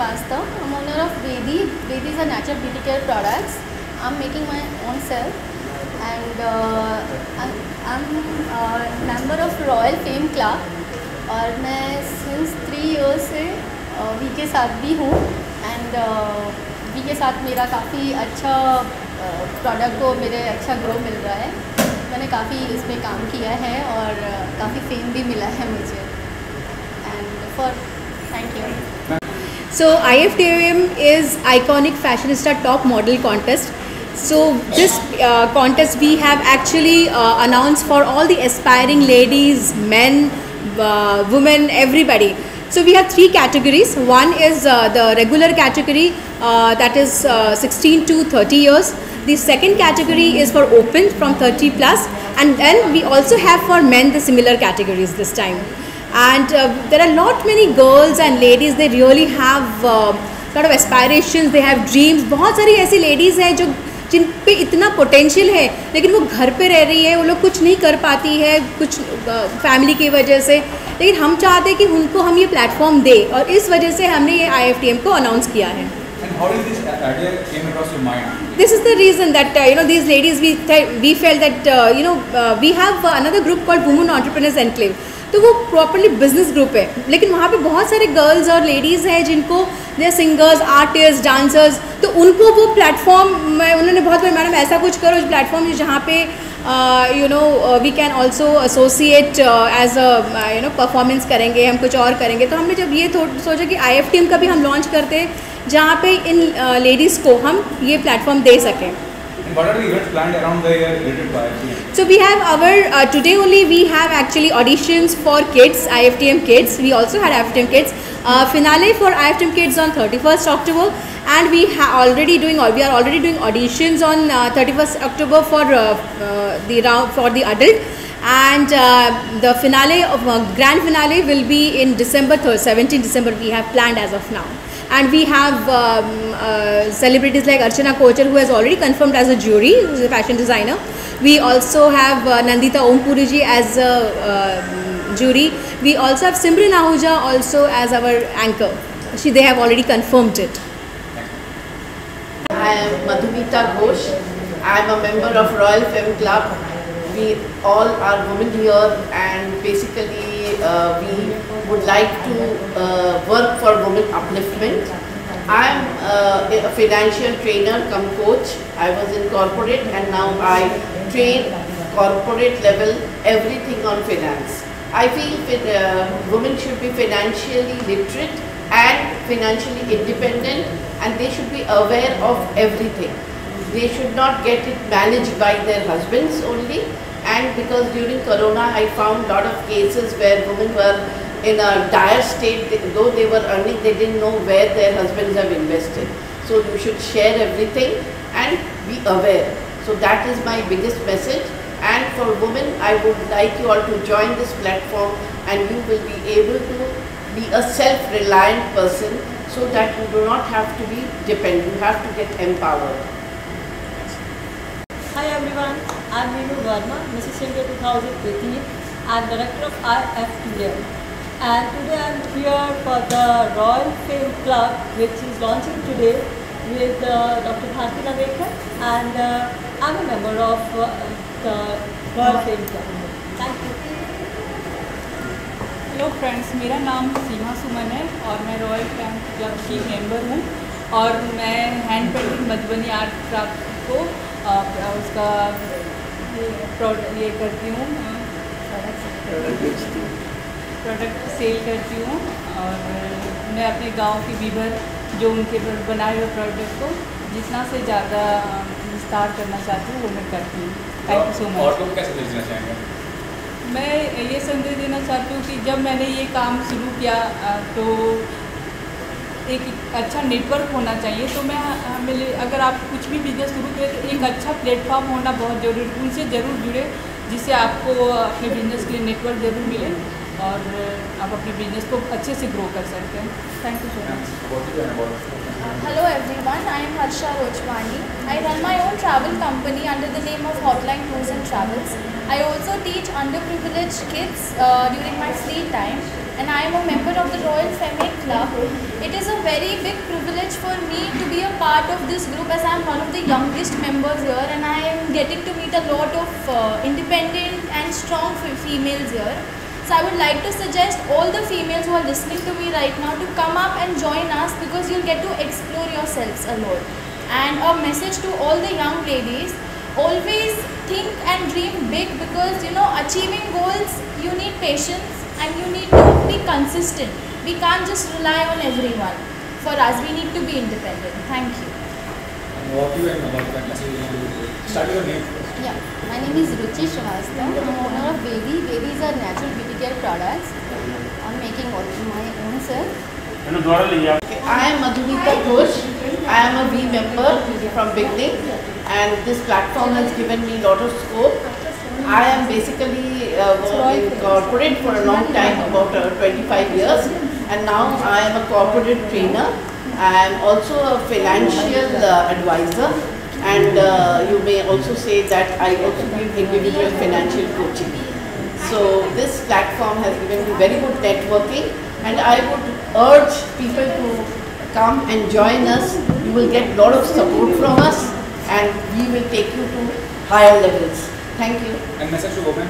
Srivastava. I'm owner of Vedi. Vedi is a natural beauty care products. I'm making my own self, and I'm a member of Royal Fame Club. और मैं since 3 years से we के साथ भी हूँ, and we के साथ मेरा काफ़ी अच्छा प्रोडक्ट को मेरे अच्छा ग्रो मिल रहा है. मैंने काफ़ी इसमें काम किया है और काफ़ी फेम भी मिला है मुझे. And for thank you. So IFTM is Iconic Fashionista Top Model Contest. So this contest we have actually announced for all the aspiring ladies, men, women, everybody. So we have 3 categories. One is the regular category, that is 16 to 30 years. The second category is for open from 30 plus, and then we also have for men the similar categories this time. And there are lot many girls and ladies, they really have lot of aspirations, they have dreams. बहुत सारी ऐसी ladies हैं जो जिन पे इतना potential है, लेकिन वो घर पे रह रही है, वो लोग कुछ नहीं कर पाती है, कुछ फैमिली की वजह से. लेकिन हम चाहते हैं कि उनको हम ये प्लेटफॉर्म दें, और इस वजह से हमने ये IFTM को अनाउंस किया है. And how did this idea came across your mind? This is the reason that these ladies, we felt that we have another group called Women Entrepreneurs Enclave. तो वो प्रॉपरली बिजनेस ग्रुप है, लेकिन वहाँ पे बहुत सारे गर्ल्स और ladies हैं जिनको दे सिंगर्स, आर्टिस्ट, डांसर्स, तो उनको वो प्लेटफॉर्म उन्होंने बहुत बार, मैडम ऐसा कुछ करो जो प्लेटफॉर्म जहाँ पे we can also associate as performance करेंगे, हम कुछ और करेंगे. तो हमने जब ये सोचा कि IFTM का भी हम लॉन्च करते हैं जहाँ पे इन लेडीज़ को हम ये प्लेटफॉर्म दे सकें. What are the events planned around the year related to IFTM? So we have our today only we have actually auditions for kids, IFTM Kids. We also had IFTM Kids finale for IFTM Kids on 31st October, and we are already doing auditions on 31st October for the round for the adult, and the finale of grand finale will be in December 17 December we have planned as of now. And we have celebrities like Archana Kochar, who has already confirmed as a jury, who is a fashion designer. We also have Nandita Ompuri ji as a jury. We also have Simran Ahuja also as our anchor. They have already confirmed it. I am Madhumita Ghosh. I am a member of Royal Femme Club. We all are women here, and basically we would like to work for women upliftment. I am a financial trainer cum coach. I was in corporate, and now I train corporate level everything on finance. I feel women should be financially literate and financially independent, and they should be aware of everything. They should not get it managed by their husbands only. And because during Corona I found lot of cases where women were in a dire state, though they were earning, they didn't know where their husbands have invested. So you should share everything and be aware. So that is my biggest message. And for women, I would like you all to join this platform, and you will be able to be a self-reliant person, so that you do not have to be dependent, you have to get empowered. Hi everyone, I am Meenu Verma, Mrs. India 2018. I am Director of IFTM, and today I am here for the Royal Fame Club, which is launching today with Dr. Bharti Navekar, and I am a member of the Royal Fame Club. Thank you. Hello friends, मेरा नाम सीमा सुमन है और मैं royal fam club की member हूँ, और मैं hand painting Madhubani art craft को उसका ये करती हूँ, प्रोडक्ट सेल करती हूँ, और मैं अपने गांव की बीबर जो उनके बनाए हुए प्रोडक्ट को जितना से ज़्यादा विस्तार करना चाहती हूँ वो मैं करती हूँ. Thank you so much. और तुम क्या संदेश देना चाहेंगे? मैं ये संदेश देना चाहती हूँ कि जब मैंने ये काम शुरू किया तो एक अच्छा नेटवर्क होना चाहिए. तो मैं अगर आप कुछ भी बिजनेस शुरू करें तो एक अच्छा प्लेटफॉर्म होना बहुत ज़रूरी है. उनसे ज़रूर जुड़े जिससे आपको अपने बिजनेस के लिए नेटवर्क ज़रूर मिले और आप अपने बिजनेस को अच्छे से ग्रो कर सकते हैं. Thank you so much. Hello everyone, I am Harsha Rochwani. I run my own travel company under the name of Hotline Tours and Travels. I also teach underprivileged kids during my free time. and I am a member of the Royal Feminine Club. It is a very big privilege for me to be a part of this group, as I am one of the youngest members here, and I am getting to meet a lot of independent and strong females here. So I would like to suggest all the females who are listening to me right now to come up and join us, because you'll get to explore yourselves a lot. And a message to all the young ladies: always think and dream big, because achieving goals, you need patience and you need to be consistent. We can't just rely on everyone. For us, we need to be independent. Thank you. And what you and about that message you want to start your name first. Yeah, my name is Ruchi Srivastava. I'm owner of Vedi. Vedi is our natural beauty care products. I'm making all my own self. I am Madhumita Ghosh. I am a V member from beginning, and this platform has given me a lot of scope. I am basically in corporate for a long time, about 25 years, and now I am a corporate trainer. I am also a financial advisor, and you may also say that I also give individual financial coaching. So this platform has given me very good networking, and I would urge people to come and join us. You will get a lot of support from us, and we will take you to higher levels. Thank you. And message to women?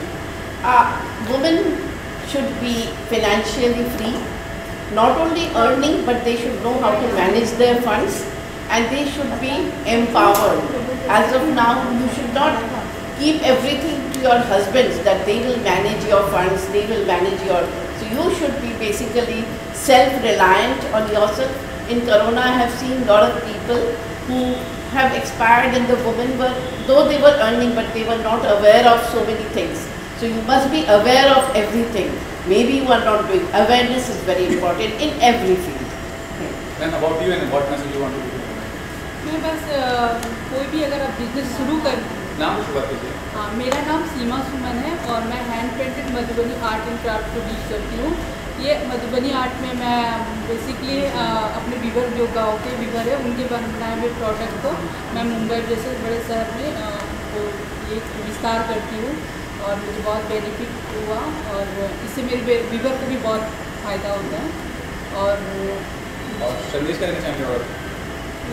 Women should be financially free, not only earning, but they should know how to manage their funds, and they should be empowered. As of now, you should not keep everything to your husbands, that they will manage your funds, they will manage your... So you should be basically self-reliant on yourself. In Corona, I have seen a lot of people who have expired, and the women were, though they were earning, but they were not aware of so many things. So you must be aware of everything. Maybe you are not doing. Awareness is very important in every field. Then about you and what message you want to give? मैं बस कोई भी अगर आप business शुरू कर नाम शुरुआत कीजिए। मेरा नाम सीमा सुमन है और मैं hand painted Madhubani art and craft को डील करती हूँ। ये मधुबनी आर्ट में मैं बेसिकली अपने वीवर, जो गांव के वीवर है, उनके बनाए हुए प्रोडक्ट को मैं मुंबई जैसे बड़े शहर में वो ये विस्तार करती हूँ, और मुझे बहुत बेनिफिट हुआ, और इससे मेरे वीवर को भी बहुत फ़ायदा होता है। और संदेश क्या देना चाहेंगे? और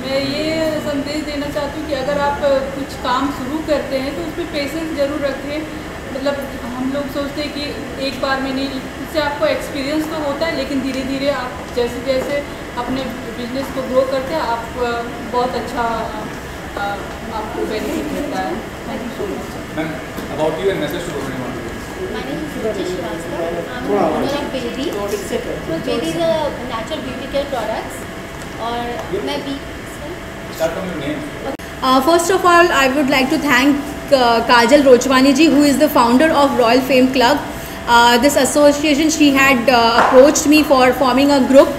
मैं ये संदेश देना चाहती हूँ कि अगर आप कुछ काम शुरू करते हैं तो उसमें पेशेंस ज़रूर रखें। मतलब हम लोग सोचते हैं कि एक बार में नहीं, इससे आपको एक्सपीरियंस तो होता है, लेकिन धीरे धीरे आप जैसे जैसे अपने बिजनेस को ग्रो करते हैं, आप बहुत अच्छा आपको बेनिफिट मिलता है। Thank you so much. Ma'am, about you and message to women. My name is Ruchi Srivastava. I'm the owner of Vedi. Vedi is a natural beauty care products. और मैं भी Start from your name. First of all, I would like to thank Kajal Rochwani ji, who is the founder of Royal Fame Club. This association, she had approached me for forming a group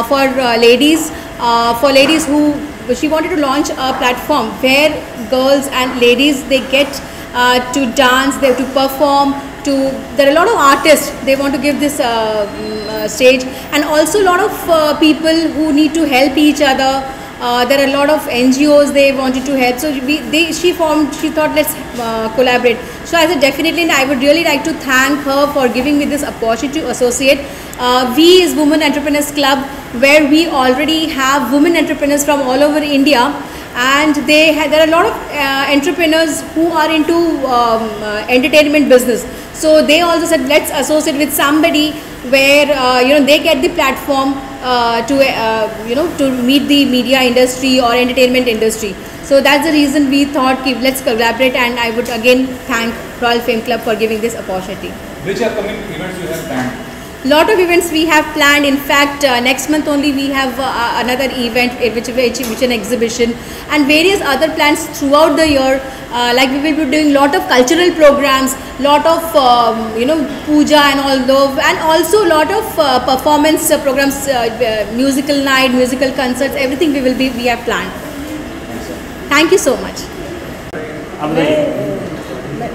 for ladies who she wanted to launch a platform where girls and ladies, they get to dance, they have to perform. There are a lot of artists, they want to give this stage, and also a lot of people who need to help each other. There are a lot of NGOs they wanted to help, so she thought let's collaborate. So I said definitely, and I would really like to thank her for giving me this opportunity to associate. We is Women Entrepreneurs Club, where we already have women entrepreneurs from all over India, and there are a lot of entrepreneurs who are into entertainment business. So they also said let's associate with somebody where they get the platform to meet the media industry or entertainment industry. So that's the reason we thought let's collaborate, and I would again thank Royal Fame Club for giving this opportunity. Which upcoming events you have planned? Lot of events we have planned. In fact, next month only we have another event, which an exhibition, and various other plans throughout the year. Like we will be doing lot of cultural programs, lot of puja and all those, and also lot of performance programs, musical night, musical concerts, everything we have planned. Thank you so much.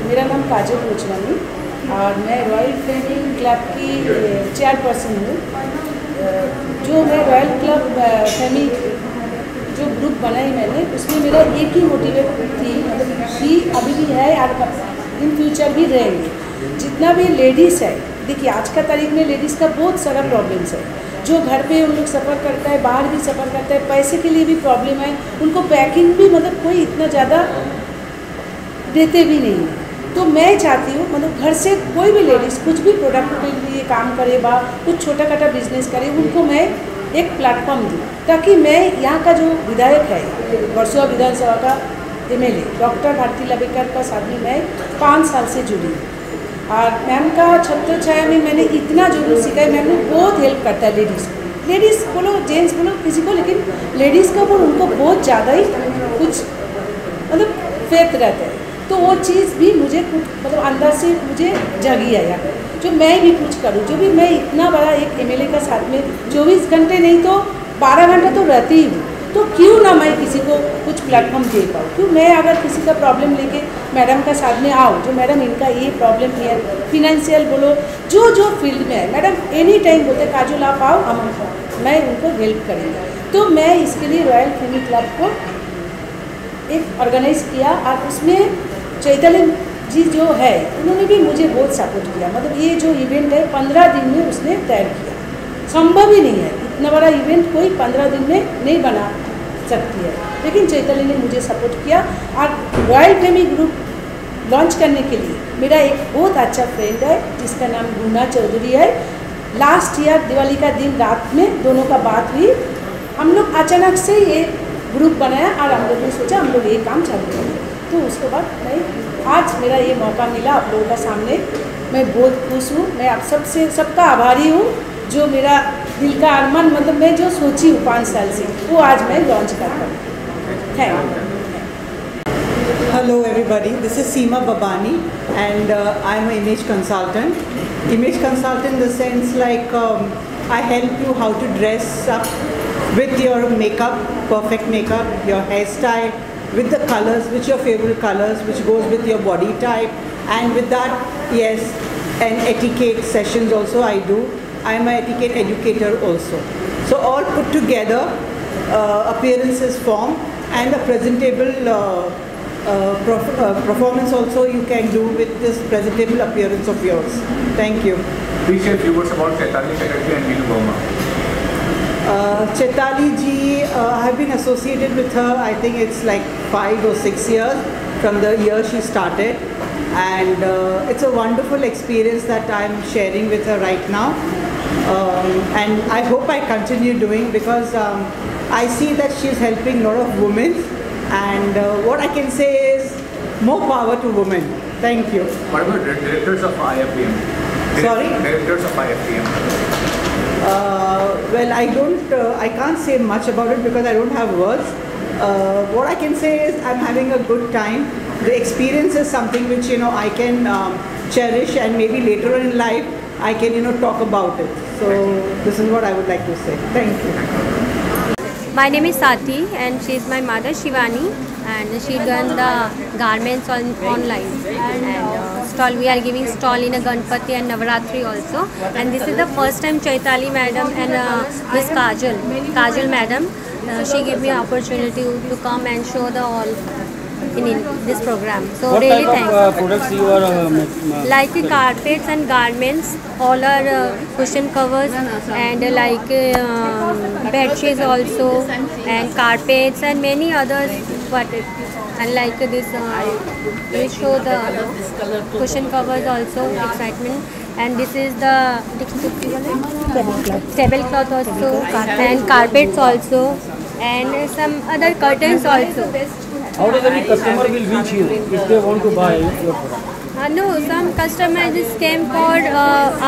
मेरा नाम काजल रोचवानी और मैं royal fame club की chairperson हूँ। जो मैं royal club फेमी जो group बनाई मैंने, उसमें मेरा एक ही मोटिवेट थी, मतलब कि अभी भी है और इन फ्यूचर भी रहेंगे। जितना भी लेडीज़ है देखिए आज का तारीख में लेडीज़ का बहुत सारा प्रॉब्लम्स है, जो घर पे उन लोग सफ़र करता है, बाहर भी सफ़र करता है, पैसे के लिए भी प्रॉब्लम है, उनको पैकिंग भी मतलब कोई इतना ज़्यादा देते भी नहीं है। तो मैं चाहती हूँ मतलब घर से कोई भी लेडीज़ कुछ भी प्रोडक्ट के लिए काम करे बा कुछ छोटा छोटा बिजनेस करे, उनको मैं एक प्लेटफॉर्म दूँ, ताकि मैं यहाँ का जो विधायक है वर्सोवा विधानसभा का MLA डॉक्टर भारती लवेकर का साथ में मैं 5 साल से जुड़ी हूँ, और मैम का छत्र छाया में मैंने इतना जरूर सीखा है। मैम बहुत हेल्प करता है लेडीज़ बोलो जेंट्स बोलो किसी को, लेकिन लेडीज़ का वो उनको बहुत ज़्यादा ही कुछ मतलब फेथ रहता है। तो वो चीज़ भी मुझे कुछ मतलब अंदर से मुझे जगी है यार, जो मैं भी कुछ करूँ, जो भी मैं इतना बड़ा एक MLA का साथ में 24 घंटे नहीं तो 12 घंटा तो रहती ही हूँ, तो क्यों ना मैं किसी को कुछ प्लेटफॉर्म दे पाऊँ। क्यों मैं अगर किसी का प्रॉब्लम लेके मैडम का साथ में आऊँ, जो मैडम इनका ये प्रॉब्लम है फिनेंशियल बोलो जो फील्ड में है, मैडम एनी टाइम बोलते काजल आप आओ, मैं उनको हेल्प करेंगे। तो मैं इसके लिए रॉयल फेमी क्लब को एक ऑर्गेनाइज किया, और उसमें चैतन्य जी जो है उन्होंने भी मुझे बहुत सपोर्ट किया। मतलब ये जो इवेंट है 15 दिन में उसने तैयार किया, संभव ही नहीं है इतना बड़ा इवेंट कोई 15 दिन में नहीं बना सकती है, लेकिन चैतन्य ने मुझे सपोर्ट किया। और रॉयल फेमी ग्रुप लॉन्च करने के लिए मेरा एक बहुत अच्छा फ्रेंड है जिसका नाम गुना चौधरी है। लास्ट ईयर दिवाली का दिन रात में दोनों का बात हुई, हम लोग अचानक से ये ग्रुप बनाया और हम लोग ने सोचा हम लोग ये काम चालू करेंगे। तो उसके बाद मैं आज मेरा ये मौका मिला आप लोगों का सामने, मैं बहुत खुश हूँ। मैं आप सबका आभारी हूँ, जो मेरा दिल का अरमान मतलब मैं जो सोची हूँ 5 साल से वो आज मैं लॉन्च कर पाऊँ। Thank you. Hello everybody, this is Seema Babani and I'm an image consultant. Image consultant in the sense like I help you how to dress up with your makeup, perfect makeup, your hairstyle, with the colors, which your favorite colors, which goes with your body type, and with that, yes, and etiquette sessions also I do. I am an etiquette educator also. So all put together, appearances form and a presentable performance also you can do with this presentable appearance of yours. Thank you. Please share a few words about Chaitali Chatterjee and Neelu Verma. Chaitali ji, I have been associated with her, I think it's like 5 or 6 years from the year she started, and it's a wonderful experience that I'm sharing with her right now, and I hope I continue doing, because I see that she's helping a lot of women, and what I can say is more power to women. Thank you. What about directors of IFPM? Sorry? Directors of IFPM. Well, I can't say much about it because I don't have words. What I can say is I'm having a good time. The experience is something which I can cherish, and maybe later on in life I can talk about it. So this is what I would like to say. Thank you. My name is Sati and she is my mother Shivani, and she done the garments online, and stall we are giving stall in a Ganpati and Navaratri also, and this is the first time Chaitali madam and Miss Kajal madam she gave me opportunity to come and show the all in this program. So what really type of thanks. products you are Like carpets and garments, all are cushion covers, and like bed sheets also, and carpets and many others. But and like this, we show the cushion covers also, excitement. And this is the tablecloth also, and carpets also, and some other curtains also. how does any customer will reach you if they want to buy your product? No, some customers just came for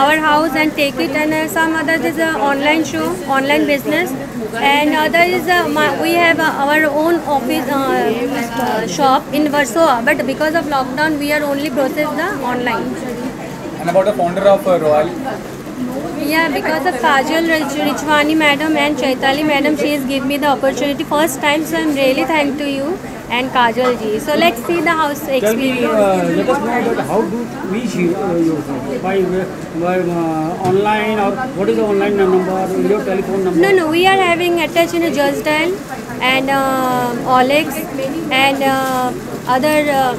our house and take it, and some others is an online show, online business, and other is we have our own office shop in Warsaw, but because of lockdown we are only process the online. And about the founder of Royal? Yeah, because of Kajal Richwani madam and Chaitali madam, she has given me the opportunity first time, so I'm really thankful to you and Kajal ji. So let's see the house Tell me, experience. let us know that how to reach you by online, or what is the online number, your telephone number? No, we are having attached in a Just Dial and Olex and other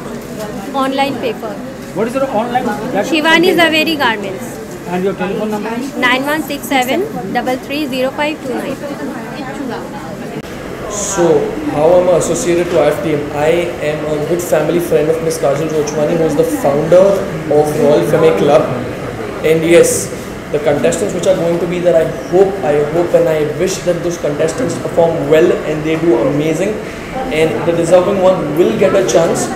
online paper. What is your online? Shivani Zaveri Garments. And your telephone number is? 9167-330529. So, how am I associated to IFTM? I am a good family friend of Ms. Kajal Rochwani, who is the founder of Royal Femme Club. And yes, the contestants which are going to be there, I hope and I wish that those contestants perform well and they do amazing. And the deserving one will get a chance.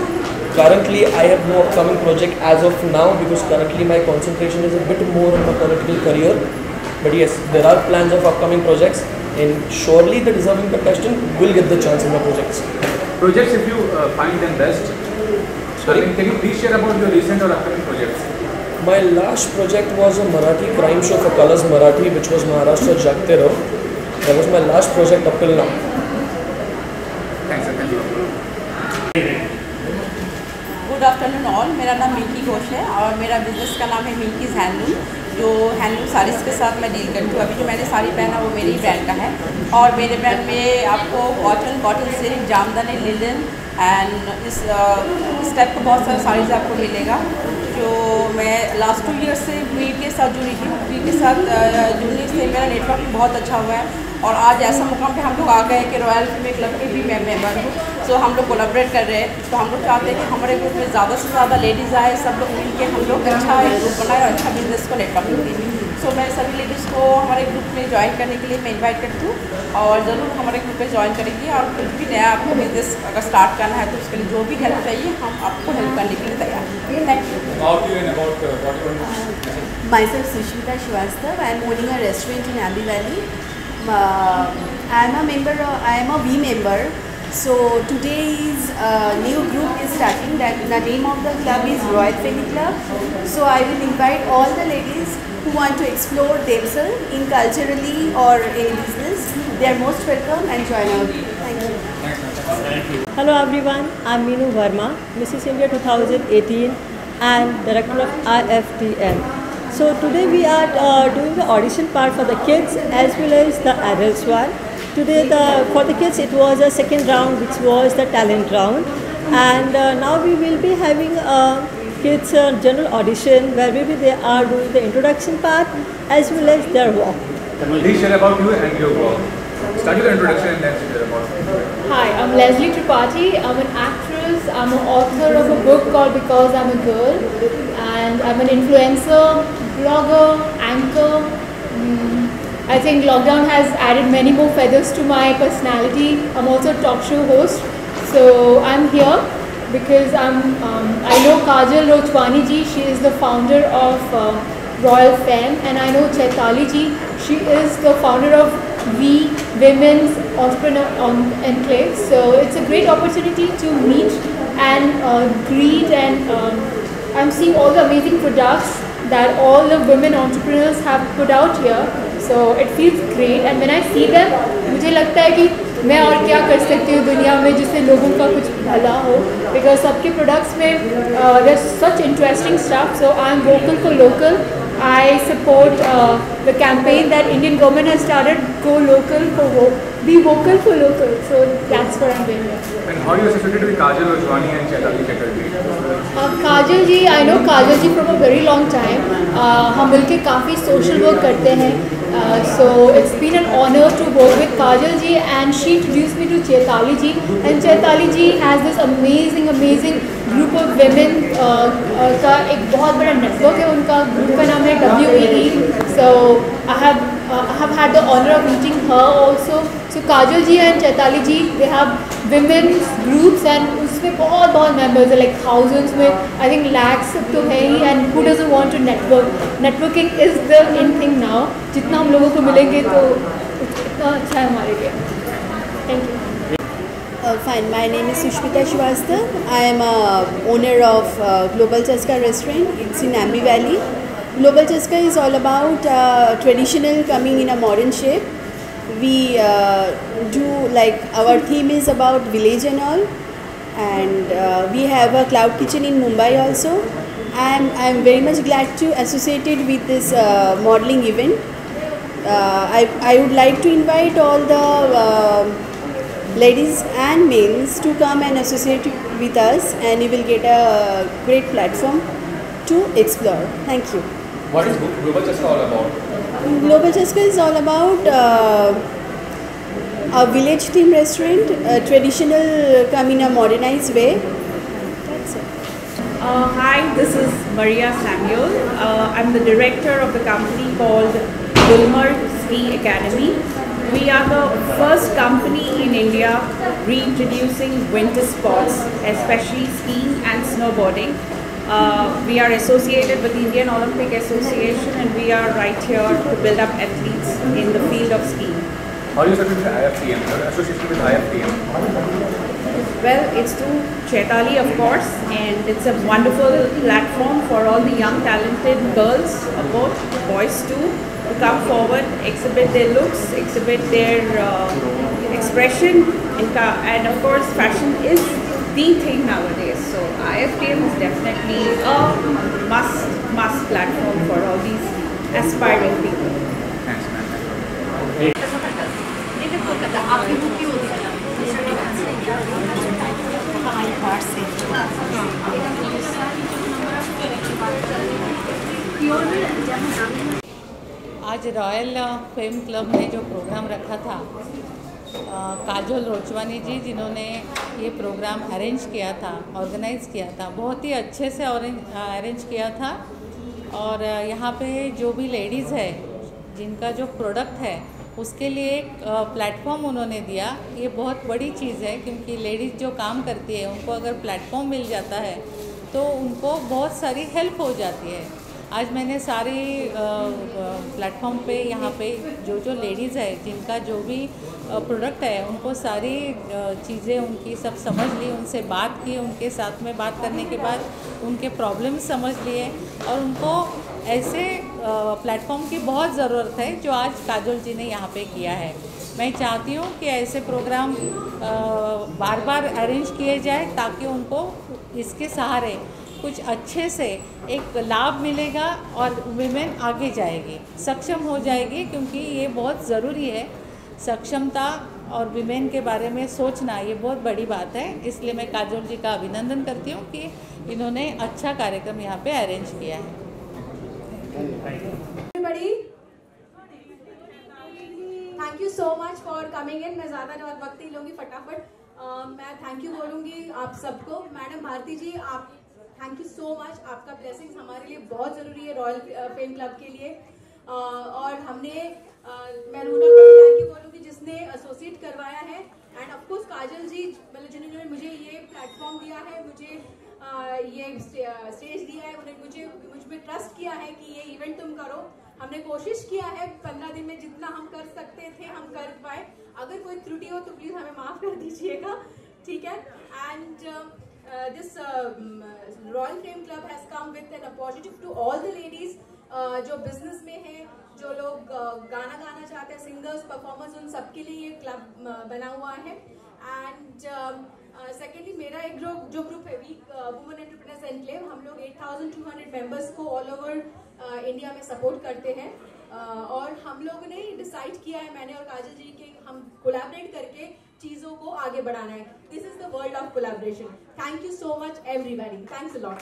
Currently, I have no upcoming project as of now because currently my concentration is a bit more on my political career. But yes, there are plans of upcoming projects. And surely the deserving contestant will get the chance in the projects. Projects, if you find them best. Sorry? Can you please share about your recent or upcoming projects? My last project was a Marathi crime show for Colors Marathi, which was Maharashtra Jagte Raho. That was my last project up till now. Thanks, sir. Thank you. Good afternoon all, मेरा नाम milky Ghosh है और मेरा business का नाम है मिल्कीज़ handloom, जो handloom saris के साथ मैं डील करती हूँ। अभी जो मैंने साड़ी पहना वो मेरी ब्रांड का है और मेरे ब्रांड में आपको cotton silk, jamdani, linen and इस टाइप का बहुत सारा साड़ीज़ आपको मिलेगा। जो मैं लास्ट 2 ईयर्स से वीट के साथ जुड़ी थी, वीट के साथ जुड़ने से मेरा नेटवर्क बहुत अच्छा हुआ है और आज ऐसा मुकाम पे हम लोग आ गए कि रॉयल फीमे क्लब के भी मैं मेम्बर हूँ। सो हम लोग कोलैबोरेट कर रहे हैं, तो हम लोग चाहते हैं कि हमारे ग्रुप में ज़्यादा से ज़्यादा लेडीज़ आए, सब लोग मिल के हम लोग अच्छा एक ग्रुप बनाए और अच्छा बिजनेस को नेटवर्क दें। सो मैं सभी लेडीज़ को हमारे ग्रुप में ज्वाइन करने के लिए मैं इन्वाइट करती हूँ और ज़रूर हमारे ग्रुप में ज्वाइन करेंगी और कुछ भी नया आपको बिजनेस अगर स्टार्ट करना है तो उसके लिए जो भी हेल्प चाहिए हम आपको हेल्प करने के लिए तैयार हैं। Thank you. Myself Sushmita Shrivastava. I am owning a restaurant in Abbey Valley. I am a V member. So today's new group is starting. That the name of the club is Royal Femme Club. So I will invite all the ladies who want to explore themselves in culturally or in business. They are most welcome and join our group. Thank you. Hello everyone, I'm Meenu Verma, Mrs. India 2018 and Director of IFTM. So today we are doing the audition part for the kids as well as the adults one. Today for the kids it was a second round, which was the talent round, and now we will be having a kids general audition where they are doing the introduction part as well as their walk. Please share about you and your work. Start your introduction and then share about you. Hi, I'm Leslie Tripathi. I'm an actress. I'm an author of a book called Because I'm a Girl, and I'm an influencer, blogger, anchor. I think lockdown has added many more feathers to my personality. I'm also a talk show host. So I'm here because I know Kajal Rochwani ji. She is the founder of Royal Femme, and I know Chaitali ji. She is the founder of Women's Entrepreneur Enclave. So it's a great opportunity to meet and greet, and I'm seeing all the amazing products that all the women entrepreneurs have put out here. So it feels great, and when I see them, मुझे लगता है कि मैं और क्या कर सकती हूँ दुनिया में जिससे लोगों का कुछ भला हो, because सबके products में there's such interesting stuff. So I'm vocal for local. I support the campaign that Indian government has started, Go Local for Be Vocal for Local. So that's what I'm doing here. And how you associated with Kajal Rochwani and Chaitali Chatterjee? Kajal ji, I know Kajal ji from a very long time. हम मिलके काफ़ी social work करते हैं. So it's been an honor to work with Kajal ji, and she introduced me to Chaitali ji, and Chaitali ji has this amazing group of women का एक बहुत बड़ा network है उनका. Group का नाम है WEE. So I have had the honor of meeting her also. So Kajal ji and Chaitali ji, they have women's groups, and उसमें बहुत members है, like thousands में, I think lakhs तो है ही. And who doesn't want to network? Networking is the in thing now. जितना हम लोगों को मिलेंगे तो उतना अच्छा है हमारे लिए. Thank you. Fine. My name is Sushmita Shrivastava. I am a owner of Global Chaska restaurant. It's in Abbey Valley. Global Chaska is all about traditional coming in a modern shape. We do, like, our theme is about village and all, and we have a cloud kitchen in Mumbai also. I'm very much glad to associated with this modeling event. I would like to invite all the ladies and men to come and associate with us, and you will get a great platform to explore. Thank you. What is Global Chaska all about? Global Chaska is all about a village theme restaurant, traditional come in a modernized way. That's it. Hi, this is Maria Samuel. I'm the director of the company called Gulmarg Ski Academy. We are the first company in India reintroducing winter sports, especially skiing and snowboarding. We are associated with the Indian Olympic Association, and we are right here to build up athletes in the field of skiing. How do you associate with IFTM? Your association with IFTM? Well, it's through Chaitali, of course, and it's a wonderful platform for all the young talented girls, both boys too, to come forward, exhibit their looks, exhibit their expression, and of course fashion is the thing nowadays. So IFTM is definitely a must platform for all these aspiring people. आज royal film club ने जो programme रखा था, काजोल रोचवानी जी जिन्होंने ये programme arrange किया था, organise किया था, बहुत ही अच्छे से अरेंज किया था। और यहाँ पे जो भी लेडीज़ है जिनका जो प्रोडक्ट है उसके लिए एक प्लेटफॉर्म उन्होंने दिया। ये बहुत बड़ी चीज़ है, क्योंकि लेडीज़ जो काम करती है उनको अगर प्लेटफॉर्म मिल जाता है तो उनको बहुत सारी हेल्प हो जाती है। आज मैंने सारी प्लेटफॉर्म पे यहाँ पे जो लेडीज़ है जिनका जो भी प्रोडक्ट है उनको सारी चीज़ें उनकी सब समझ ली, उनसे बात की, उनके साथ में बात करने के बाद उनके प्रॉब्लम्स समझ लिए, और उनको ऐसे प्लेटफॉर्म की बहुत ज़रूरत है जो आज काजोल जी ने यहाँ पे किया है। मैं चाहती हूँ कि ऐसे प्रोग्राम बार बार अरेंज किए जाए ताकि उनको इसके सहारे कुछ अच्छे से एक लाभ मिलेगा और विमेन आगे जाएगी, सक्षम हो जाएगी, क्योंकि ये बहुत ज़रूरी है। सक्षमता और विमेन के बारे में सोचना ये बहुत बड़ी बात है। इसलिए मैं काजोल जी का अभिनंदन करती हूँ कि इन्होंने अच्छा कार्यक्रम यहाँ पे अरेंज किया है। Thank you so much for coming in. मैं ज़्यादा वक्त नहीं लूँगी, फटाफट मैं थैंक यू बोलूँगी आप सबको। मैडम भारती जी, आप थैंक यू सो मच, आपका ब्लेसिंग्स हमारे लिए बहुत ज़रूरी है रॉयल फिल्म क्लब के लिए। और हमने मैं रूना को थैंक यू बोलूँगी जिसने एसोसिएट करवाया है, एंड ऑफ कोर्स काजल जी मतलब जिन्होंने मुझे ये प्लेटफॉर्म दिया है, मुझे ये स्टेज दिया है, उन्होंने मुझ में ट्रस्ट किया है कि ये इवेंट तुम करो। हमने कोशिश किया है 15 दिन में जितना हम कर सकते थे हम कर पाए। अगर कोई त्रुटि हो तो प्लीज़ हमें माफ़ कर दीजिएगा, ठीक है। And this royal film club has come with an opportunity to all the ladies जो बिजनेस में हैं, जो लोग गाना गाना चाहते हैं, सिंगर्स, परफॉर्मर्स, उन सबके लिए ये क्लब बना हुआ है। एंड सेकेंडली मेरा एक जो ग्रुप है वीक वुमेन एंटरप्रेन्योर्स एनक्लेव, हम लोग 8200 मेंबर्स को ऑल ओवर इंडिया में सपोर्ट करते हैं। और हम लोगों ने डिसाइड किया है, मैंने और काजल जी, कि हम कोलैबोरेट करके चीज़ों को आगे बढ़ाना है। This is the world of collaboration. Thank you so much everybody, thanks a lot.